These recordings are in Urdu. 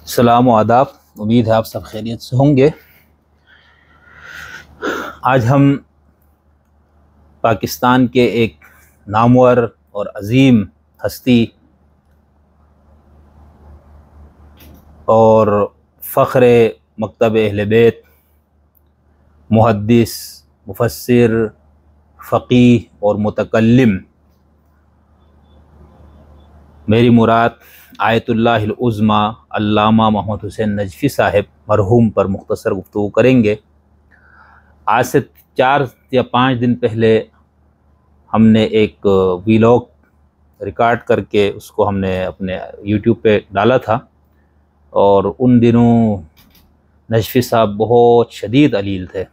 سلام و آداب، امید ہے آپ سب خیریت سے ہوں گے۔ آج ہم پاکستان کے ایک نامور اور عظیم ہستی اور فخر مکتب اہل بیت، محدث، مفسر، فقیہ اور متکلم، میری مراد آیت اللہ العظمی علامہ محمد حسین نجفی صاحب مرحوم پر مختصر گفتگو کریں گے۔ آج سے 4 یا 5 دن پہلے ہم نے ایک ویلاگ ریکارڈ کر کے اس کو ہم نے اپنے یوٹیوب پہ ڈالا تھا، اور ان دنوں نجفی صاحب بہت شدید علیل تھے،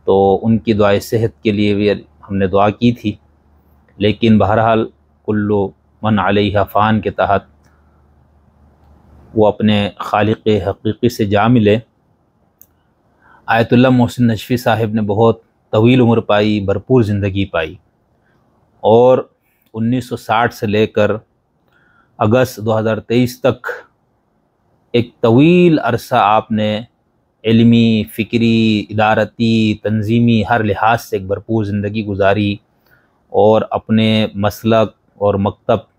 تو ان کی دعائے صحت کے لیے بھی ہم نے دعا کی تھی، لیکن بہرحال کلو من علیہ فان کے تحت وہ اپنے خالق حقیقی سے جا ملے۔ آیت اللہ محسن نجفی صاحب نے بہت طویل عمر پائی، بھرپور زندگی پائی، اور 1960 سے لے کر اگست 2023 تک ایک طویل عرصہ آپ نے علمی، فکری، ادارتی، تنظیمی ہر لحاظ سے ایک بھرپور زندگی گزاری، اور اپنے مسلک اور مکتب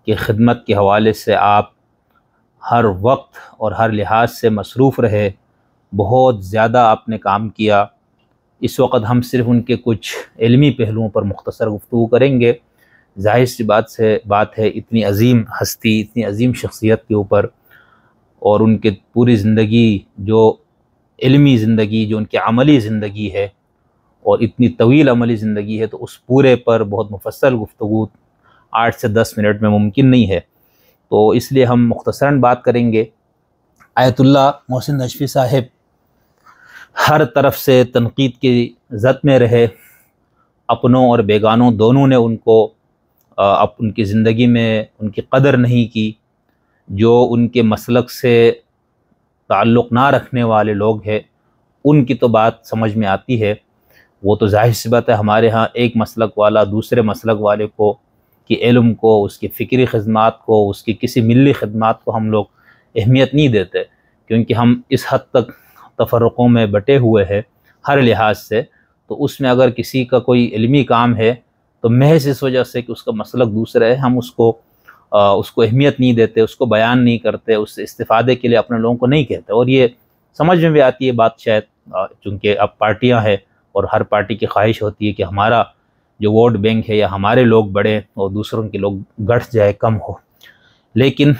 کی خدمت کے حوالے سے آپ ہر وقت اور ہر لحاظ سے مصروف رہے، بہت زیادہ آپ نے کام کیا۔ اس وقت ہم صرف ان کے کچھ علمی پہلوؤں پر مختصر گفتگو کریں گے۔ ظاہر سی بات ہے اتنی عظیم ہستی، اتنی عظیم شخصیت کے اوپر، اور ان کے پوری زندگی، جو علمی زندگی، جو ان کی عملی زندگی ہے، اور اتنی طویل عملی زندگی ہے، تو اس پورے پر بہت مفصل گفتگو 8 سے 10 منٹ میں ممکن نہیں ہے، تو اس لیے ہم مختصراً بات کریں گے۔ آیت اللہ محسن نجفی صاحب ہر طرف سے تنقید کی زد میں رہے، اپنوں اور بیگانوں دونوں نے ان کو ان کی زندگی میں ان کی قدر نہیں کی۔ جو ان کے مسلک سے تعلق نہ رکھنے والے لوگ ہیں، ان کی تو بات سمجھ میں آتی ہے، وہ تو ظاہر سی بات ہے، ہمارے ہاں ایک مسلک والا دوسرے مسلک والے کو کی علم کو، اس کی فکری خدمات کو، اس کی کسی ملی خدمات کو ہم لوگ اہمیت نہیں دیتے، کیونکہ ہم اس حد تک تفرقوں میں بٹے ہوئے ہیں ہر لحاظ سے۔ تو اس میں اگر کسی کا کوئی علمی کام ہے تو محض اس وجہ سے کہ اس کا مسلک دوسرا ہے، ہم اس کو اہمیت نہیں دیتے، اس کو بیان نہیں کرتے، اس سے استفادے کے لیے اپنے لوگوں کو نہیں کہتے، اور یہ سمجھ میں بھی آتی ہے بات شاید، چونکہ اب پارٹیاں ہیں اور ہر پارٹی کی خواہش ہوتی ہے کہ ہمارا جو ووٹ بینک ہے یا ہمارے لوگ بڑھیں اور دوسروں کے لوگ گھٹ جائے، کم ہو۔ لیکن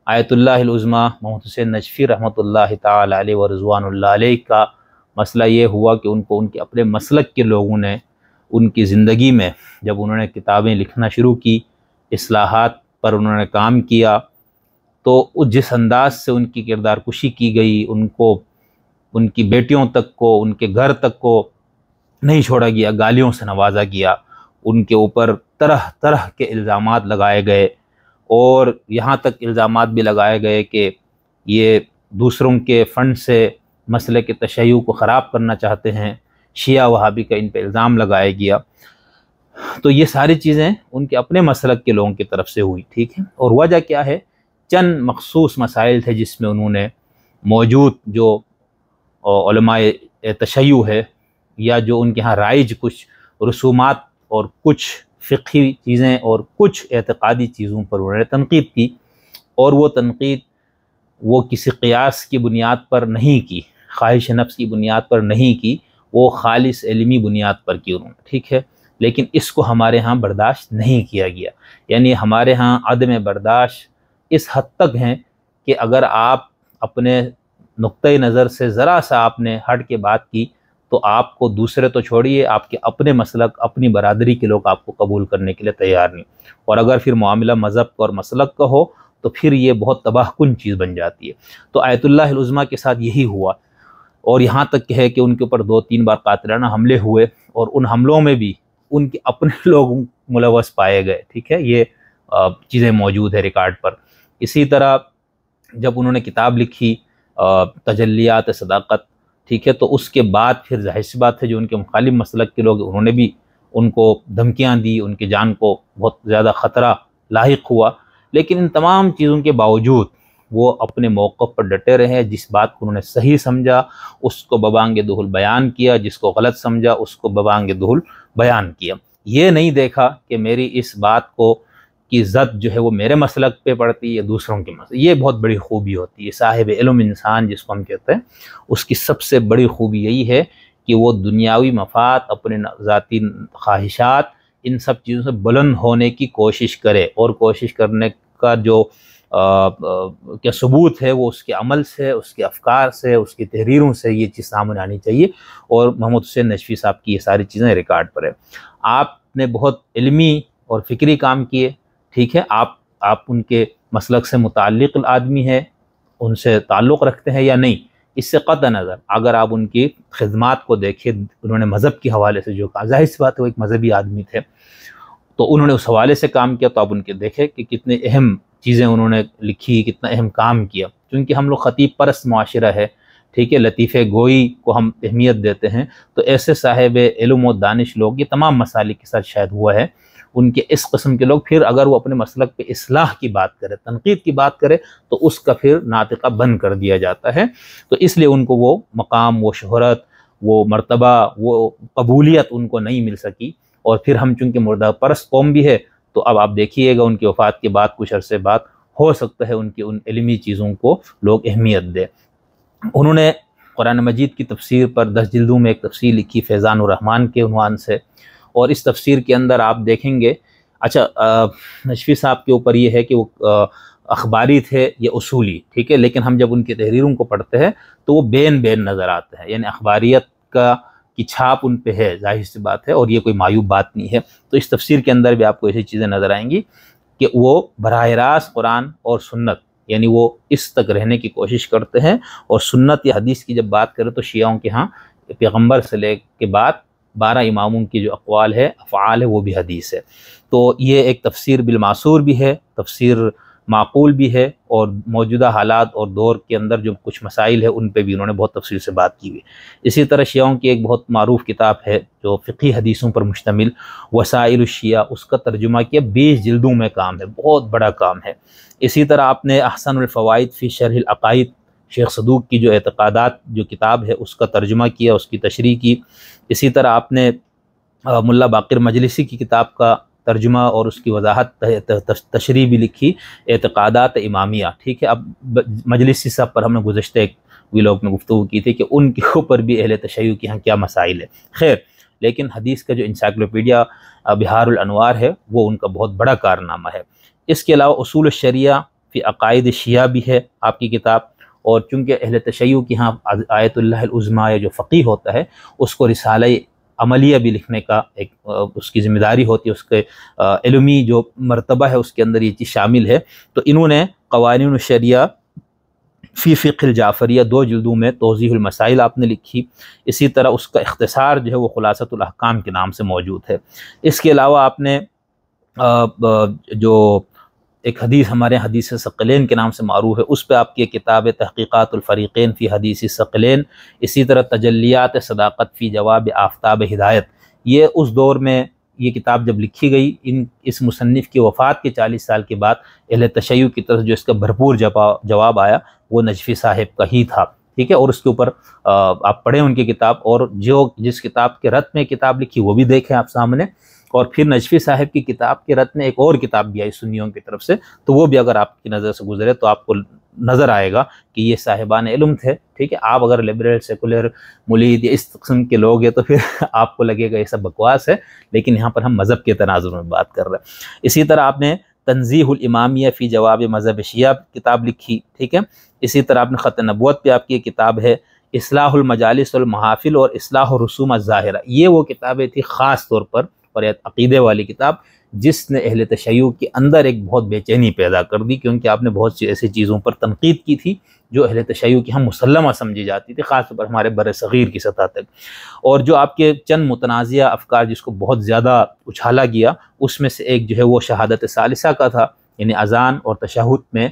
آیت اللہ العظمی محمد حسین نجفی رحمۃ اللہ تعالی علیہ و رضوان اللہ علیہ کا مسئلہ یہ ہوا کہ ان کو ان کے اپنے مسلک کے لوگوں نے ان کی زندگی میں، جب انہوں نے کتابیں لکھنا شروع کی، اصلاحات پر انہوں نے کام کیا، تو جس انداز سے ان کی کردار کشی کی گئی، ان کو ان کی بیٹیوں تک کو، ان کے گھر تک کو نہیں چھوڑا گیا، گالیوں سے نوازا گیا، ان کے اوپر طرح طرح کے الزامات لگائے گئے، اور یہاں تک الزامات بھی لگائے گئے کہ یہ دوسروں کے فنڈ سے مسئلے کے تشیع کو خراب کرنا چاہتے ہیں، شیعہ وہابی کا ان پہ الزام لگایا گیا۔ تو یہ ساری چیزیں ان کے اپنے مسلک کے لوگوں کی طرف سے ہوئی، ٹھیک ہے، اور وجہ کیا ہے؟ چند مخصوص مسائل تھے جس میں انہوں نے موجود جو علماء تشیع ہے، یا جو ان کے ہاں رائج کچھ رسومات اور کچھ فقہی چیزیں اور کچھ اعتقادی چیزوں پر انہوں نے تنقید کی، اور وہ تنقید وہ کسی قیاس کی بنیاد پر نہیں کی، خواہش نفس کی بنیاد پر نہیں کی، وہ خالص علمی بنیاد پر کی انہوں نے، ٹھیک ہے، لیکن اس کو ہمارے ہاں برداشت نہیں کیا گیا۔ یعنی ہمارے ہاں عدم برداشت اس حد تک ہیں کہ اگر آپ اپنے نقطۂ نظر سے ذرا سا آپ نے ہٹ کے بات کی، تو آپ کو دوسرے تو چھوڑیے، آپ کے اپنے مسلک، اپنی برادری کے لوگ آپ کو قبول کرنے کے لیے تیار نہیں، اور اگر پھر معاملہ مذہب کا اور مسلک کا ہو تو پھر یہ بہت تباہ کن چیز بن جاتی ہے۔ تو آیت اللہ العظمی کے ساتھ یہی ہوا، اور یہاں تک کہ ہے کہ ان کے اوپر 2-3 بار قاتلانہ حملے ہوئے، اور ان حملوں میں بھی ان کے اپنے لوگ ملوث پائے گئے، ٹھیک ہے، یہ چیزیں موجود ہے ریکارڈ پر۔ اسی طرح جب انہوں نے کتاب لکھی تجلیات صداقت، ٹھیک ہے، تو اس کے بعد پھر ظاہر سی بات ہے جو ان کے مخالف مسلک کے لوگ، انہوں نے بھی ان کو دھمکیاں دی، ان کی جان کو بہت زیادہ خطرہ لاحق ہوا، لیکن ان تمام چیزوں کے باوجود وہ اپنے موقف پر ڈٹے رہے، جس بات کو انہوں نے صحیح سمجھا اس کو ببانگ دہل بیان کیا، جس کو غلط سمجھا اس کو ببانگ دہل بیان کیا۔ یہ نہیں دیکھا کہ میری اس بات کو کی زد جو ہے وہ میرے مسلک پہ پڑتی ہے یا دوسروں کے مسلک۔ یہ بہت بڑی خوبی ہوتی ہے صاحب علم انسان جس کو ہم کہتے ہیں، اس کی سب سے بڑی خوبی یہی ہے کہ وہ دنیاوی مفاد، اپنے ذاتی خواہشات، ان سب چیزوں سے بلند ہونے کی کوشش کرے، اور کوشش کرنے کا جو کیا ثبوت ہے وہ اس کے عمل سے، اس کے افکار سے، اس کی تحریروں سے یہ چیز سامنے آنی چاہیے۔ اور محمد حسین نجفی صاحب کی یہ ساری چیزیں ریکارڈ پر ہے۔ آپ نے بہت علمی اور فکری کام کیے، ٹھیک ہے، آپ ان کے مسلک سے متعلق آدمی ہے، ان سے تعلق رکھتے ہیں یا نہیں، اس سے قطع نظر اگر آپ ان کی خدمات کو دیکھیں، انہوں نے مذہب کے حوالے سے جو کہا، ظاہر سی بات ہے وہ ایک مذہبی آدمی تھے، تو انہوں نے اس حوالے سے کام کیا، تو آپ ان کے دیکھیں کہ کتنے اہم چیزیں انہوں نے لکھی، کتنا اہم کام کیا۔ کیونکہ ہم لوگ خطیب پرست معاشرہ ہے، ٹھیک ہے، لطیفہ گوئی کو ہم اہمیت دیتے ہیں، تو ایسے صاحب علم و دانش لوگ یہ تمام مسالک کے ساتھ شاید ہوا ہے، ان کے اس قسم کے لوگ پھر اگر وہ اپنے مسلک پہ اصلاح کی بات کرے، تنقید کی بات کرے، تو اس کا پھر ناطقہ بند کر دیا جاتا ہے۔ تو اس لیے ان کو وہ مقام، وہ شہرت، وہ مرتبہ، وہ قبولیت ان کو نہیں مل سکی، اور پھر ہم چونکہ مردہ پرست قوم بھی ہے، تو اب آپ دیکھیے گا ان کی وفات کے بعد کچھ عرصے بعد ہو سکتا ہے ان کی ان علمی چیزوں کو لوگ اہمیت دیں۔ انہوں نے قرآن مجید کی تفسیر پر 10 جلدوں میں ایک تفسیر لکھی فیضان الرحمن کے عنوان سے، اور اس تفسیر کے اندر آپ دیکھیں گے، اچھا نجفی صاحب کے اوپر یہ ہے کہ وہ اخباری تھے یا اصولی، ٹھیک ہے، لیکن ہم جب ان کی تحریروں کو پڑھتے ہیں تو وہ بین نظر آتے ہیں، یعنی اخباریت کی چھاپ ان پہ ہے، ظاہر سی بات ہے، اور یہ کوئی معیوب بات نہیں ہے۔ تو اس تفسیر کے اندر بھی آپ کو ایسی چیزیں نظر آئیں گی کہ وہ براہ راست قرآن اور سنت، یعنی وہ اس تک رہنے کی کوشش کرتے ہیں، اور سنت یا حدیث کی جب بات کریں تو شیعوں کے ہاں پیغمبر سے لے کے بعد 12 اماموں کی جو اقوال ہے، افعال ہے، وہ بھی حدیث ہے۔ تو یہ ایک تفسیر بالمعصور بھی ہے، تفسیر معقول بھی ہے، اور موجودہ حالات اور دور کے اندر جو کچھ مسائل ہے ان پہ بھی انہوں نے بہت تفصیل سے بات کی ہوئی۔ اسی طرح شیعوں کی ایک بہت معروف کتاب ہے جو فقہی حدیثوں پر مشتمل، وسائل الشیعہ، اس کا ترجمہ کیا 20 جلدوں میں کام ہے، بہت بڑا کام ہے۔ اسی طرح آپ نے احسن الفوائد فی شرح العقائد، شیخ صدوق کی جو اعتقادات جو کتاب ہے اس کا ترجمہ کیا، اس کی تشریح کی۔ اسی طرح آپ نے ملا باقر مجلسی کی کتاب کا ترجمہ اور اس کی وضاحت تشریح بھی لکھی، اعتقادات امامیہ، ٹھیک ہے۔ اب مجلسی صاحب پر ہم نے گزشتہ ایک ویلاگ میں گفتگو کی تھی کہ ان کے اوپر بھی اہل تشیع کی ہاں کیا مسائل ہے، خیر، لیکن حدیث کا جو انسائکلوپیڈیا بہار الانوار ہے وہ ان کا بہت بڑا کارنامہ ہے۔ اس کے علاوہ اصول الشریعہ فی عقائد شیعہ بھی ہے آپ کی کتاب، اور چونکہ اہل تشیع کی ہاں آیت اللہ العظمیٰ جو فقیہ ہوتا ہے اس کو رسالہ عملیہ بھی لکھنے کا ایک اس کی ذمہ داری ہوتی ہے، اس کے علمی جو مرتبہ ہے اس کے اندر یہ چیز شامل ہے۔ تو انہوں نے قوانین الشریعہ فی فقہ الجعفریہ 2 جلدوں میں توضیح المسائل آپ نے لکھی۔ اسی طرح اس کا اختصار جو ہے وہ خلاصۃ الاحکام کے نام سے موجود ہے۔ اس کے علاوہ آپ نے جو ایک حدیث ہمارے حدیث ثقلین کے نام سے معروف ہے، اس پہ آپ کی کتاب تحقیقات الفریقین فی حدیث ثقلین۔ اسی طرح تجلیات صداقت فی جواب آفتاب ہدایت، یہ اس دور میں یہ کتاب جب لکھی گئی، اس مصنف کی وفات کے 40 سال کے بعد اہل تشیع کی طرف جو اس کا بھرپور جواب آیا وہ نجفی صاحب کا ہی تھا، ٹھیک ہے۔ اور اس کے اوپر آپ پڑھیں ان کی کتاب، اور جس کتاب کے رت میں کتاب لکھی وہ بھی دیکھیں آپ سامنے، اور پھر نجفی صاحب کی کتاب کے رت میں ایک اور کتاب بھی آئی سنیوں کی طرف سے، تو وہ بھی اگر آپ کی نظر سے گزرے تو آپ کو نظر آئے گا کہ یہ صاحبان علم تھے، ٹھیک ہے۔ آپ اگر لبرل، سیکولر، مولید یا اس قسم کے لوگ ہیں تو پھر آپ کو لگے گا یہ سب بکواس ہے، لیکن یہاں پر ہم مذہب کے تناظر میں بات کر رہے ہیں۔ اسی طرح آپ نے تنزیہ الامامیہ فی جواب مذہب شیعہ کتاب لکھی، ٹھیک ہے۔ اسی طرح آپ نے خط نبوت پہ آپ کی کتاب ہے اصلاح المجالس والمحافل اور اصلاح الرسوم الظاہرہ، یہ وہ کتابیں تھی خاص طور پر، اور عقیدے والی کتاب جس نے اہل تشیع کے اندر ایک بہت بے چینی پیدا کر دی، کیونکہ آپ نے بہت سی ایسی چیزوں پر تنقید کی تھی جو اہل تشیع کی ہم مسلمہ سمجھی جاتی تھی، خاص طور پر ہمارے بر صغیر کی سطح تک۔ اور جو آپ کے چند متنازعہ افکار جس کو بہت زیادہ اچھالا گیا، اس میں سے ایک جو ہے وہ شہادت ثالثہ کا تھا، یعنی اذان اور تشہد میں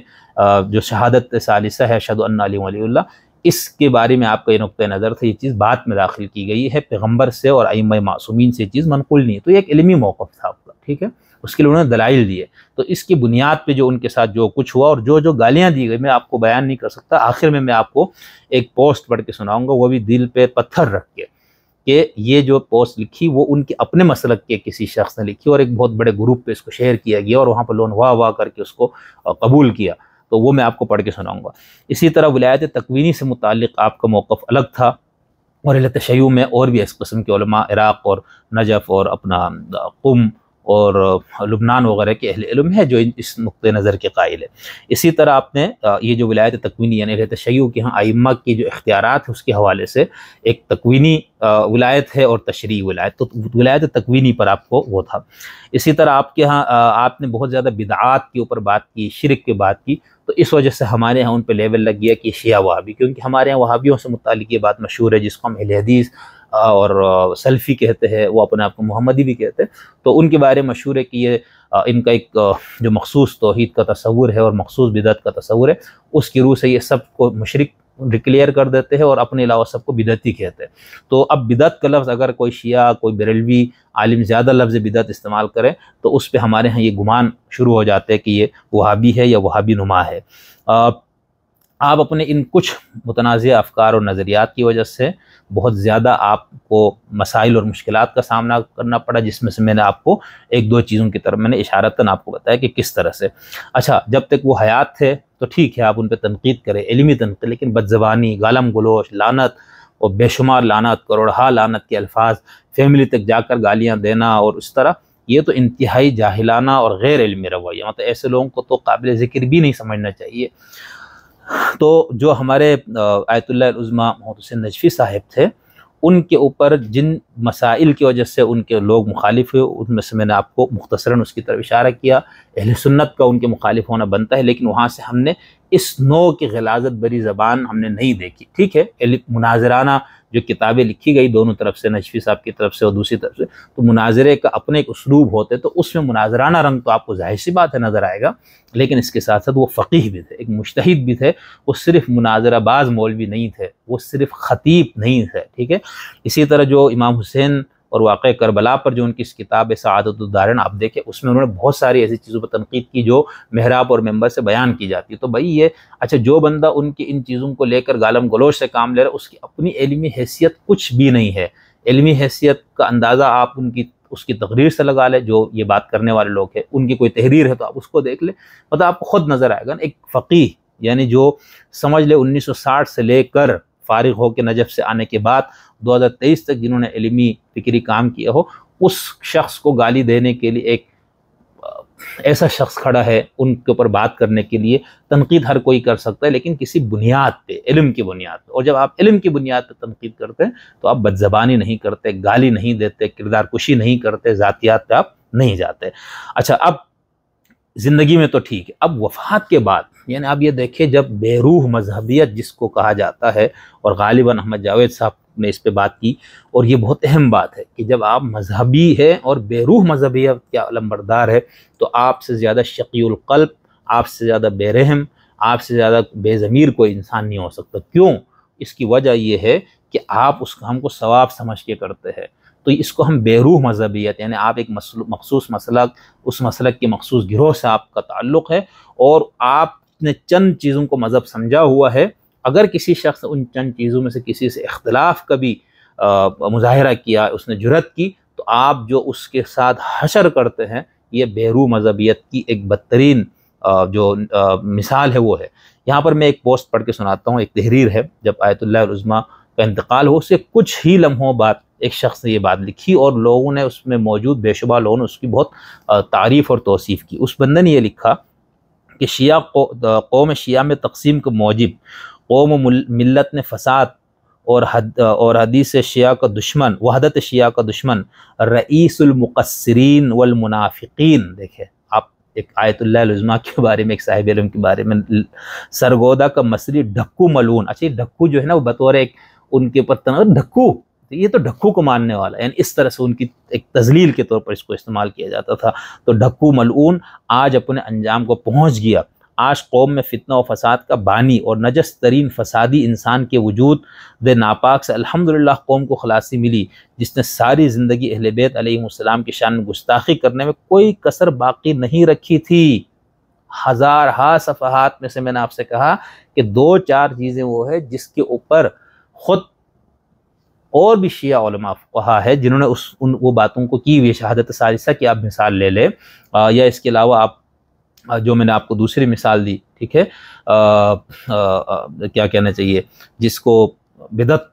جو شہادت ثالثہ ہے اشہد ان علی ولی اللہ، اس کے بارے میں آپ کا یہ نقطہ نظر تھا، یہ چیز بعد میں داخل کی گئی ہے، پیغمبر سے اور ائمہ معصومین سے یہ چیز منقول نہیں ہے، تو یہ ایک علمی موقف تھا آپ کا، ٹھیک ہے۔ اس کے لیے انہوں نے دلائل دیے. تو اس کی بنیاد پہ جو ان کے ساتھ جو کچھ ہوا اور جو گالیاں دی گئی میں آپ کو بیان نہیں کر سکتا. آخر میں آپ کو ایک پوسٹ پڑھ کے سناؤں گا، وہ بھی دل پہ پتھر رکھ کے، کہ یہ جو پوسٹ لکھی وہ ان کے اپنے مسلک کے کسی شخص نے لکھی اور ایک بہت بڑے گروپ پہ اس کو شیئر کیا گیا اور وہاں پر لوگوں واہ واہ کر کے اس کو قبول کیا. تو وہ میں آپ کو پڑھ کے سناؤں گا. اسی طرح ولایت تکوینی سے متعلق آپ کا موقف الگ تھا، اور اہل تشیع میں اور بھی اس قسم کے علماء عراق اور نجف اور اپنا قم اور لبنان وغیرہ کے اہل علم ہے جو اس نقطۂ نظر کے قائل ہے. اسی طرح آپ نے یہ جو ولایت تکوینی یعنی اہل تشیع کے ہاں ائمہ کی جو اختیارات ہیں اس کے حوالے سے ایک تکوینی ولایت ہے اور تشریعی ولایت، تو ولایت تکوینی پر آپ کو وہ تھا. اسی طرح آپ کے ہاں آپ نے بہت زیادہ بدعات کے اوپر بات کی، شرک کے بات کی، تو اس وجہ سے ہمارے ہاں ان پہ لیبل لگ گیا کہ شیعہ وہابی، کیونکہ ہمارے ہاں وہابیوں سے متعلق یہ بات مشہور ہے جس کو ہم اہل حدیث اور سلفی کہتے ہیں، وہ اپنے آپ کو محمدی بھی کہتے ہیں. تو ان کے بارے میں مشہور ہے کہ یہ ان کا ایک جو مخصوص توحید کا تصور ہے اور مخصوص بدعت کا تصور ہے، اس کی روح سے یہ سب کو مشرک ڈکلیئر کر دیتے ہیں اور اپنے علاوہ سب کو بدعتی کہتے ہیں. تو اب بدعت کا لفظ اگر کوئی شیعہ کوئی بریلوی عالم زیادہ لفظ بدعت استعمال کرے تو اس پہ ہمارے ہاں یہ گمان شروع ہو جاتے ہیں کہ یہ وہابی ہے یا وہابی نما ہے. آپ اپنے ان کچھ متنازع افکار اور نظریات کی وجہ سے بہت زیادہ آپ کو مسائل اور مشکلات کا سامنا کرنا پڑا، جس میں سے میں نے آپ کو ایک دو چیزوں کی طرف میں نے اشارتاً آپ کو بتایا کہ کس طرح سے. اچھا، جب تک وہ حیات تھے تو ٹھیک ہے آپ ان پہ تنقید کریں، علمی تنقید، لیکن بدزبانی، گالم گلوچ، لعنت اور بے شمار لعنت، کروڑہا لعنت کے الفاظ، فیملی تک جا کر گالیاں دینا اور اس طرح، یہ تو انتہائی جاہلانہ اور غیر علمی رویہ، مطلب ایسے لوگوں کو تو قابل ذکر بھی نہیں سمجھنا چاہیے. تو جو ہمارے آیت اللہ العظمیٰ محمد حسین نجفی صاحب تھے، ان کے اوپر جن مسائل کی وجہ سے ان کے لوگ مخالف ہوئے، ان میں سے میں نے آپ کو مختصراً اس کی طرف اشارہ کیا. اہل سنت کا ان کے مخالف ہونا بنتا ہے، لیکن وہاں سے ہم نے اس نوع کی غلاظت بری زبان ہم نے نہیں دیکھی. ٹھیک ہے، مناظرانہ جو کتابیں لکھی گئی دونوں طرف سے، نجفی صاحب کی طرف سے اور دوسری طرف سے، تو مناظرے کا اپنے ایک اسلوب ہوتے، تو اس میں مناظرانہ رنگ تو آپ کو ظاہر سی بات ہے نظر آئے گا، لیکن اس کے ساتھ ساتھ وہ فقیہ بھی تھے، ایک مجتہد بھی تھے، وہ صرف مناظرہ باز مولوی نہیں تھے، وہ صرف خطیب نہیں تھے. ٹھیک ہے. اسی طرح جو امام حسین اور واقعہ کربلا پر جو ان کی اس کتاب سعادت الدارین آپ دیکھیں، اس میں انہوں نے بہت ساری ایسی چیزوں پر تنقید کی جو محراب اور ممبر سے بیان کی جاتی ہے. تو بھائی یہ اچھا، جو بندہ ان کی ان چیزوں کو لے کر گالم گلوچ سے کام لے رہا ہے، اس کی اپنی علمی حیثیت کچھ بھی نہیں ہے. علمی حیثیت کا اندازہ آپ اس کی تقریر سے لگا لیں، جو یہ بات کرنے والے لوگ ہیں ان کی کوئی تحریر ہے تو آپ اس کو دیکھ لیں، مطلب آپ کو خود نظر آئے گا نا. ایک فقیہ یعنی جو سمجھ لے 1960 سے لے کر فارغ ہو کے نجف سے آنے کے بعد 2023 تک جنہوں نے علمی فکری کام کیا ہو، اس شخص کو گالی دینے کے لیے ایک ایسا شخص کھڑا ہے ان کے اوپر بات کرنے کے لیے. تنقید ہر کوئی کر سکتا ہے، لیکن کسی بنیاد پہ، علم کی بنیاد پہ. اور جب آپ علم کی بنیاد پہ تنقید کرتے ہیں تو آپ بدزبانی نہیں کرتے، گالی نہیں دیتے، کردار کشی نہیں کرتے، ذاتیات پہ آپ نہیں جاتے. اچھا، اب زندگی میں تو ٹھیک ہے، اب وفات کے بعد یعنی آپ یہ دیکھیں جب بے روح مذہبیت جس کو کہا جاتا ہے، اور غالباً احمد جاوید صاحب نے اس پہ بات کی، اور یہ بہت اہم بات ہے کہ جب آپ مذہبی ہیں اور بے روح مذہبیت کے علمبردار ہے تو آپ سے زیادہ شقی القلب، آپ سے زیادہ بے رحم، آپ سے زیادہ بے ضمیر کوئی انسان نہیں ہو سکتا. کیوں؟ اس کی وجہ یہ ہے کہ آپ اس کام کو ثواب سمجھ کے کرتے ہیں. تو اس کو ہم بے روح مذہبیت، یعنی آپ ایک مخصوص مسلک، اس مسلک کے مخصوص گروہ سے آپ کا تعلق ہے اور آپ نے چند چیزوں کو مذہب سمجھا ہوا ہے. اگر کسی شخص ان چند چیزوں میں سے کسی سے اختلاف کا بھی مظاہرہ کیا، اس نے جرأت کی، تو آپ جو اس کے ساتھ حشر کرتے ہیں، یہ بے روح مذہبیت کی ایک بدترین جو مثال ہے وہ ہے. یہاں پر میں ایک پوسٹ پڑھ کے سناتا ہوں، ایک تحریر ہے جب آیت اللہ العظمیٰ کا انتقال ہو، اس سے کچھ ہی لمحوں بعد ایک شخص نے یہ بات لکھی اور لوگوں نے اس میں موجود بے شبہ لوگوں نے اس کی بہت تعریف اور توصیف کی. اس بندے نے یہ لکھا کہ قوم شیعہ میں تقسیم کا موجب، قوم و ملت نے فساد اور حدیث شیعہ کا دشمن، وحدت شیعہ کا دشمن، رئیس المقصرین والمنافقین. دیکھیں آپ ایک آیت اللہ العظمیٰ کے بارے میں، ایک صاحب علم کے بارے میں، سرگودا کا مصری ڈھکو ملعون. اچھا، یہ ڈھکو جو ہے نا وہ بطور ایک ان کے اوپر ڈھکو، یہ تو ڈھکو کو ماننے والا، یعنی اس طرح سے ان کی ایک تذلیل کے طور پر اس کو استعمال کیا جاتا تھا. تو ڈھکو ملعون آج اپنے انجام کو پہنچ گیا. آج قوم میں فتنہ و فساد کا بانی اور نجس ترین فسادی انسان کے وجود دے ناپاک سے الحمدللہ قوم کو خلاصی ملی، جس نے ساری زندگی اہل بیت علیہ السلام کی شان میں گستاخی کرنے میں کوئی کسر باقی نہیں رکھی تھی۔ ہزارہا صفحات میں سے میں نے آپ سے کہا کہ 2-4 چیزیں وہ ہے جس کے اوپر خود اور بھی شیعہ علماء فقہا ہے جنہوں نے وہ باتوں کو کی ہوئی شہادت ثالثہ کی آپ مثال لے لیں، یا اس کے علاوہ آپ جو میں نے آپ کو دوسری مثال دی، ٹھیک ہے، کیا کہنا چاہیے، جس کو بدعت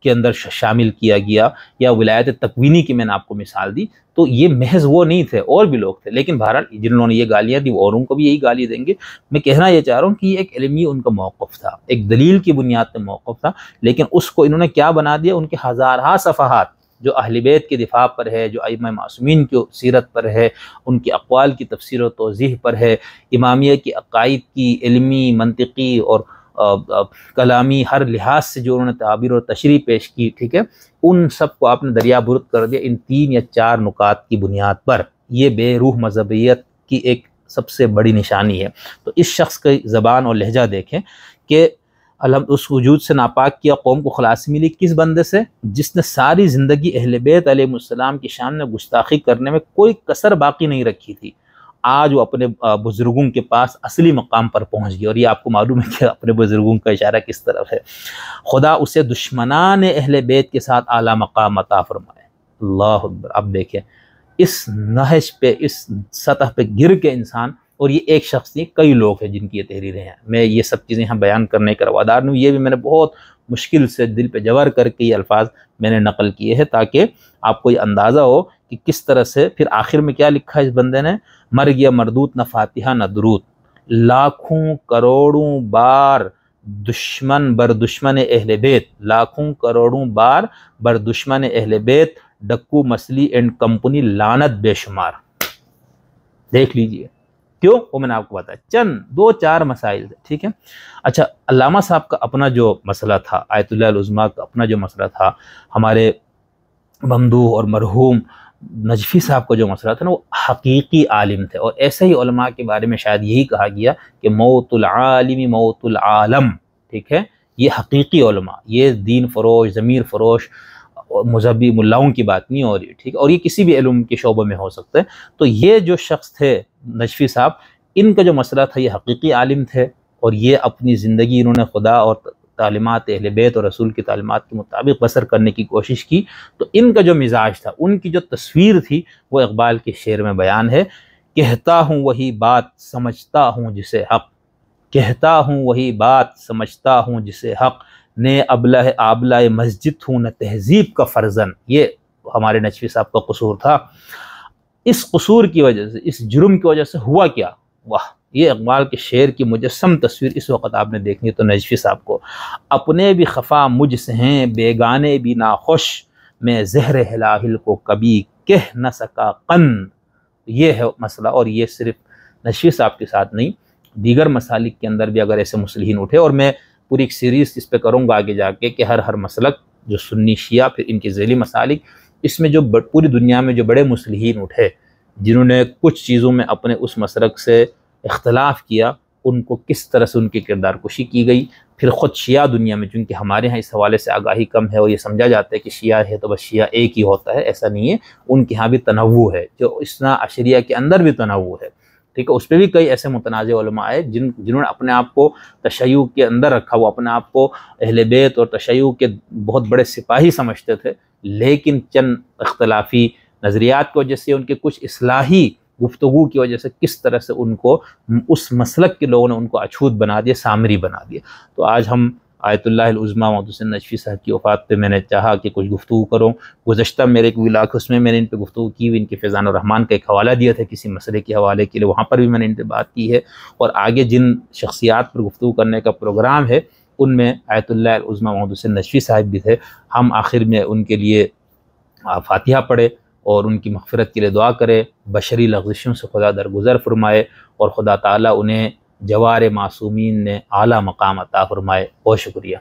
کے اندر شامل کیا گیا، یا ولایت تکوینی کی میں نے آپ کو مثال دی، تو یہ محض وہ نہیں تھے، اور بھی لوگ تھے، لیکن بہرحال جنہوں نے یہ گالیاں دی وہ اوروں کو بھی یہی گالی دیں گے۔ میں کہنا یہ چاہ رہا ہوں کہ یہ ایک علمی ان کا موقف تھا، ایک دلیل کی بنیاد پہ موقف تھا، لیکن اس کو انہوں نے کیا بنا دیا، ان کے ہزارہا صفحات جو اہل بیت کے دفاع پر ہے، جو ائمہ معصومین کی سیرت پر ہے، ان کے اقوال کی تفسیر و توضیح پر ہے، امامیہ کی عقائد کی علمی، منطقی اور کلامی ہر لحاظ سے جو انہوں نے تعبیر اور تشریح پیش کی، ٹھیک ہے، ان سب کو آپ نے دریا برد کر دیا ان 3 یا 4 نکات کی بنیاد پر۔ یہ بے روح مذہبیت کی ایک سب سے بڑی نشانی ہے۔ تو اس شخص کی زبان اور لہجہ دیکھیں کہ اس وجود سے ناپاک کیا، قوم کو خلاصی ملی، کس بندے سے؟ جس نے ساری زندگی اہل بیت علیہ السلام کی شان میں گستاخی کرنے میں کوئی کسر باقی نہیں رکھی تھی۔ آج وہ اپنے بزرگوں کے پاس اصلی مقام پر پہنچ گیا، اور یہ آپ کو معلوم ہے کہ اپنے بزرگوں کا اشارہ کس طرف ہے۔ خدا اسے دشمنان اہل بیت کے ساتھ اعلیٰ مقام عطا فرمائے۔ اللہ اکبر۔ اب دیکھیں اس نہج پہ، اس سطح پہ گر کے انسان، اور یہ ایک شخص نہیں، کئی لوگ ہیں جن کی یہ تحریریں ہیں، میں یہ سب چیزیں یہاں بیان کرنے کا روادار نہیں ہوں، یہ بھی میں نے بہت مشکل سے دل پہ جبر کر کے یہ الفاظ میں نے نقل کیے ہیں تاکہ آپ کو یہ اندازہ ہو کہ کس طرح سے۔ پھر آخر میں کیا لکھا ہے اس بندے نے؟ مر گیا مردود نہ فاتحہ نہ درود، لاکھوں کروڑوں بار دشمن بر دشمن اہل بیت، لاکھوں کروڑوں بار بر دشمن اہل بیت، ڈکو مسلی اینڈ کمپنی لعنت بے شمار۔ دیکھ لیجئے کیوں، وہ میں نے آپ کو بتایا، چند 2-4 مسائل تھے، ٹھیک ہے۔ اچھا، علامہ صاحب کا اپنا جو مسئلہ تھا، آیت اللہ العظمیٰ کا اپنا جو مسئلہ تھا، ہمارے ممدوح اور مرحوم نجفی صاحب کا جو مسئلہ تھا نا، وہ حقیقی عالم تھے، اور ایسے ہی علماء کے بارے میں شاید یہی کہا گیا کہ موت العالم موت العالم، ٹھیک ہے۔ یہ حقیقی علماء، یہ دین فروش، ضمیر فروش مذہبی ملاؤں کی بات نہیں ہو رہی، ٹھیک ہے، اور یہ کسی بھی علم کے شعبے میں ہو سکتا ہے۔ تو یہ جو شخص تھے نجفی صاحب، ان کا جو مسئلہ تھا، یہ حقیقی عالم تھے، اور یہ اپنی زندگی انہوں نے خدا اور تعلیمات اہل بیت اور رسول کی تعلیمات کے مطابق بسر کرنے کی کوشش کی۔ تو ان کا جو مزاج تھا، ان کی جو تصویر تھی، وہ اقبال کے شعر میں بیان ہے، کہتا ہوں وہی بات سمجھتا ہوں جسے حق، کہتا ہوں وہی بات سمجھتا ہوں جسے حق، نے آبلہ مسجد ہوں نہ تہذیب کا فرزن۔ یہ ہمارے نجفی صاحب کا قصور تھا۔ اس قصور کی وجہ سے، اس جرم کی وجہ سے ہوا کیا؟ واہ، یہ اقبال کے شعر کی مجسم تصویر اس وقت آپ نے دیکھنی ہے تو نجفی صاحب کو، اپنے بھی خفا مجھ سے ہیں بیگانے بھی ناخوش، میں زہر ہلاہل کو کبھی کہہ نہ سکا قند۔ یہ ہے مسئلہ، اور یہ صرف نجفی صاحب کے ساتھ نہیں، دیگر مسالک کے اندر بھی اگر ایسے مصلحین اٹھے، اور میں پوری ایک سیریز اس پہ کروں گا آگے جا کے کہ ہر مسلک جو سنی شیعہ، پھر ان کے ذیلی مسالک، اس میں جو پوری دنیا میں جو بڑے مصلحین اٹھے جنہوں نے کچھ چیزوں میں اپنے اس مسلک سے اختلاف کیا، ان کو کس طرح سے ان کی کردار کشی کی گئی۔ پھر خود شیعہ دنیا میں، چونکہ ہمارے ہاں اس حوالے سے آگاہی کم ہے اور یہ سمجھا جاتا ہے کہ شیعہ ہے تو بس شیعہ ایک ہی ہوتا ہے، ایسا نہیں ہے، ان کے ہاں بھی تنوع ہے، جو اثنا عشریہ کے اندر بھی تنوع ہے، ٹھیک ہے۔ اس پہ بھی کئی ایسے متنازع علماء آئے جنہوں نے اپنے آپ کو تشیع کے اندر رکھا، وہ اپنے آپ کو اہل بیت اور تشیع کے بہت بڑے سپاہی سمجھتے تھے، لیکن چند اختلافی نظریات کی وجہ سے، ان کے کچھ اصلاحی گفتگو کی وجہ سے کس طرح سے ان کو اس مسلک کے لوگوں نے ان کو اچھوت بنا دیا، سامری بنا دیا۔ تو آج ہم آیت اللہ العظمیٰ محمد حسین نجفی صاحب کی وفات پہ میں نے چاہا کہ کچھ گفتگو کروں۔ گزشتہ میرے ایک ولاگ اس میں نے ان پہ گفتگو کی ہوئی، ان کے فیضان الرحمن کا ایک حوالہ دیا تھا کسی مسئلے کے حوالے کے لیے، وہاں پر بھی میں نے ان پہ بات کی ہے، اور آگے جن شخصیات پر گفتگو کرنے کا پروگرام ہے ان میں آیت اللہ العظمیٰ محمد حسین نجفی صاحب بھی تھے۔ ہم آخر میں ان کے لیے فاتحہ پڑھے اور ان کی مغفرت کے لیے دعا کرے، بشری لغزشوں سے خدا درگزر فرمائے، اور خدا تعالیٰ انہیں جوار معصومین نے اعلیٰ مقام عطا فرمائے۔ بہت شکریہ۔